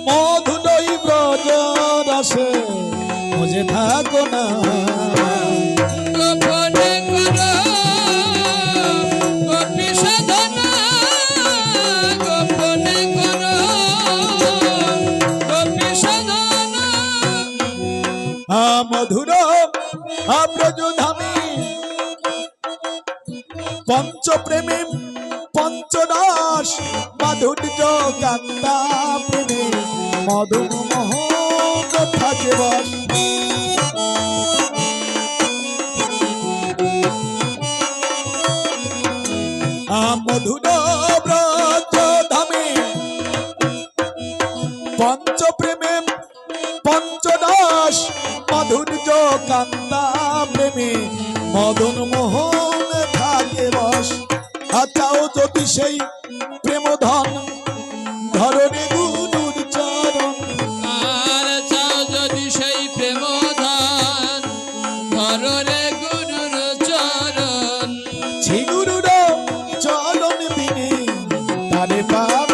মধু লই ব্রজ রসে মজে থাকো না। গোপনে করো গোপী সাধনা, গোপনে করো গোপী সাধনা। মধুর ব্রজধামী পঞ্চপ্রেমী পঞ্চদাস মাধুর্য কান্তা প্রেমে মদন মোহন থাকে বস। মধুর ব্রজধামী পঞ্চপ্রেমে পঞ্চদাস মাধুর্য কান্তা প্রেমে মদন মোহন থাকে বস। চাও যদি সেই প্রেম ধন ধরণে গুরুর চরণ। আর চাও যদি সেই প্রেম ধন ধরে গুরুর চরণ। শ্রী গুরুর চরণ বিনে তারে পাবে